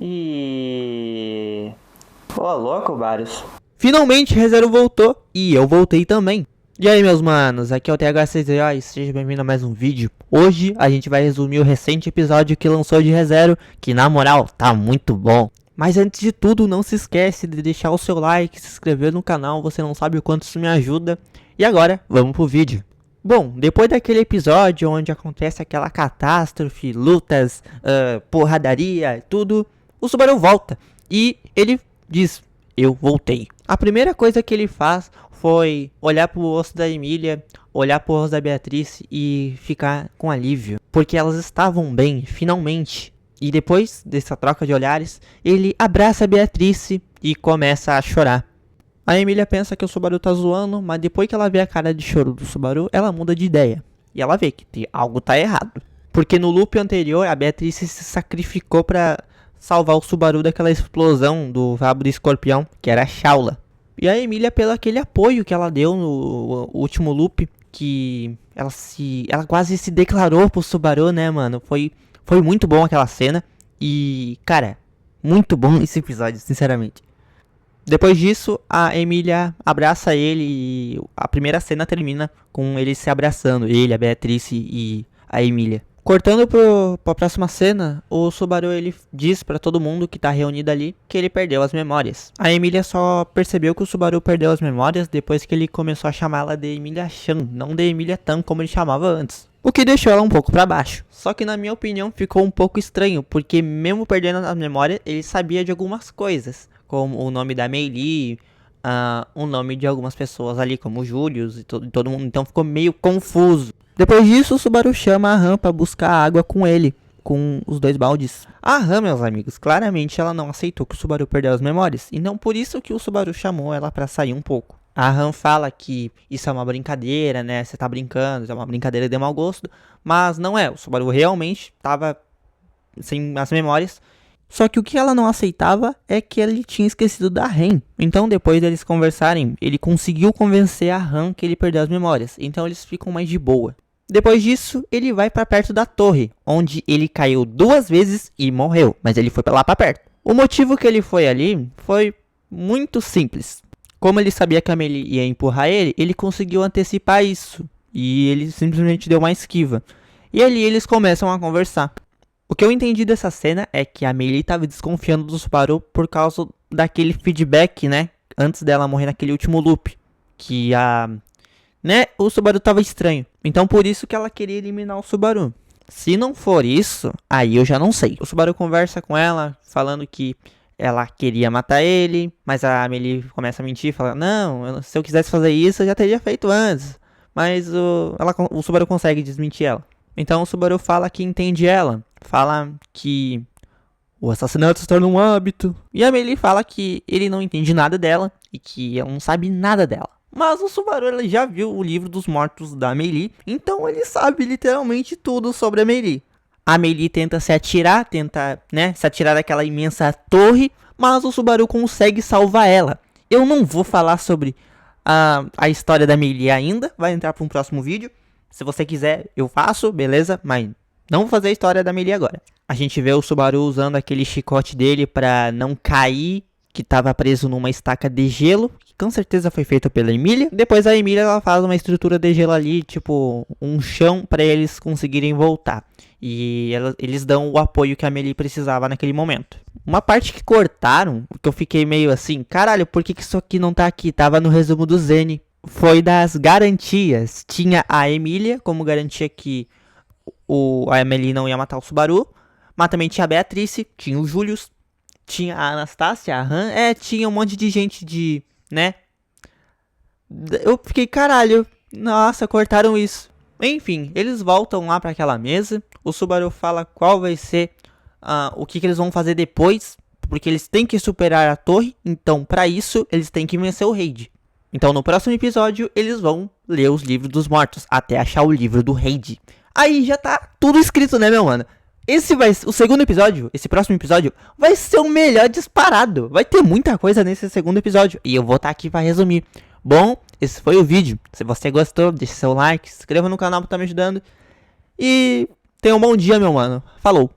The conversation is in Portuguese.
E... Ô, louco, Barus. Finalmente, ReZero voltou e eu voltei também. E aí, meus manos, aqui é o TH6 e seja bem-vindo a mais um vídeo. Hoje a gente vai resumir o recente episódio que lançou de ReZero, que na moral tá muito bom. Mas antes de tudo, não se esquece de deixar o seu like, se inscrever no canal, você não sabe o quanto isso me ajuda. E agora, vamos pro vídeo. Bom, depois daquele episódio onde acontece aquela catástrofe, lutas, porradaria e tudo, o Subaru volta e ele diz: eu voltei. A primeira coisa que ele faz foi olhar pro rosto da Emília, olhar pro rosto da Beatrice e ficar com alívio, porque elas estavam bem, finalmente. E depois dessa troca de olhares, ele abraça a Beatrice e começa a chorar. A Emília pensa que o Subaru tá zoando, mas depois que ela vê a cara de choro do Subaru, ela muda de ideia. E ela vê que algo tá errado. Porque no loop anterior, a Beatrice se sacrificou pra salvar o Subaru daquela explosão do rabo do escorpião, que era a Shaula. E a Emília, pelo aquele apoio que ela deu no último loop, que ela quase se declarou pro Subaru, né, mano? Foi muito bom aquela cena. E, cara, muito bom esse episódio, sinceramente. Depois disso, a Emília abraça ele e a primeira cena termina com eles se abraçando, ele, a Beatrice e a Emília. Cortando pra próxima cena, o Subaru ele diz pra todo mundo que tá reunido ali que ele perdeu as memórias. A Emília só percebeu que o Subaru perdeu as memórias depois que ele começou a chamá-la de Emília-chan, não de Emília-tan como ele chamava antes. O que deixou ela um pouco pra baixo. Só que na minha opinião ficou um pouco estranho, porque mesmo perdendo as memórias, ele sabia de algumas coisas. Como o nome da Meili, o nome de algumas pessoas ali, como o Julius e todo mundo. Então ficou meio confuso. Depois disso, o Subaru chama a Han pra buscar água com ele, com os 2 baldes. A Han, meus amigos, claramente ela não aceitou que o Subaru perdeu as memórias. E não por isso que o Subaru chamou ela pra sair um pouco. A Han fala que isso é uma brincadeira, né? Você tá brincando, é uma brincadeira de mau gosto. Mas não é, o Subaru realmente tava sem as memórias. Só que o que ela não aceitava é que ele tinha esquecido da Ren. Então, depois deles conversarem, ele conseguiu convencer a Han que ele perdeu as memórias. Então, eles ficam mais de boa. Depois disso, ele vai pra perto da torre, onde ele caiu 2 vezes e morreu. Mas ele foi pra lá pra perto. O motivo que ele foi ali foi muito simples. Como ele sabia que a Meili ia empurrar ele, ele conseguiu antecipar isso. E ele simplesmente deu uma esquiva. E ali eles começam a conversar. O que eu entendi dessa cena é que a Meili estava desconfiando do Subaru por causa daquele feedback, né? Antes dela morrer naquele último loop. Que o Subaru estava estranho. Então por isso que ela queria eliminar o Subaru. Se não for isso, aí eu já não sei. O Subaru conversa com ela, falando que ela queria matar ele. Mas a Meili começa a mentir, fala: não, se eu quisesse fazer isso, eu já teria feito antes. Mas o Subaru consegue desmentir ela. Então o Subaru fala que entende ela. Fala que o assassinato se torna um hábito. E a Meili fala que ele não entende nada dela e que ela não sabe nada dela. Mas o Subaru ele já viu o livro dos mortos da Meili, então ele sabe literalmente tudo sobre a Meili. A Meili tenta se atirar, se atirar daquela imensa torre, mas o Subaru consegue salvar ela. Eu não vou falar sobre a história da Meili ainda, vai entrar para um próximo vídeo. Se você quiser, eu faço, beleza? Mas não vou fazer a história da Meili agora. A gente vê o Subaru usando aquele chicote dele pra não cair, que tava preso numa estaca de gelo, que com certeza foi feita pela Emília. Depois a Emília ela faz uma estrutura de gelo ali, tipo um chão pra eles conseguirem voltar. E eles dão o apoio que a Meili precisava naquele momento. Uma parte que cortaram, que eu fiquei meio assim, caralho, por que isso aqui não tá aqui? Tava no resumo do Zene. Foi das garantias. Tinha a Emília como garantia que a Meili não ia matar o Subaru. Mas também tinha a Beatrice, tinha o Julius, tinha a Anastácia, a Han. Tinha um monte de gente eu fiquei, caralho, nossa, cortaram isso. Enfim, eles voltam lá pra aquela mesa. O Subaru fala qual vai ser o que eles vão fazer depois. Porque eles têm que superar a torre. Então, pra isso, eles têm que vencer o raid. Então, no próximo episódio, eles vão ler os livros dos mortos, até achar o livro do raid. Aí já tá tudo escrito, né, meu mano? O segundo episódio, esse próximo episódio, vai ser o melhor disparado. Vai ter muita coisa nesse segundo episódio. E eu vou estar aqui pra resumir. Bom, esse foi o vídeo. Se você gostou, deixe seu like, se inscreva no canal pra estar me ajudando. E tenha um bom dia, meu mano. Falou!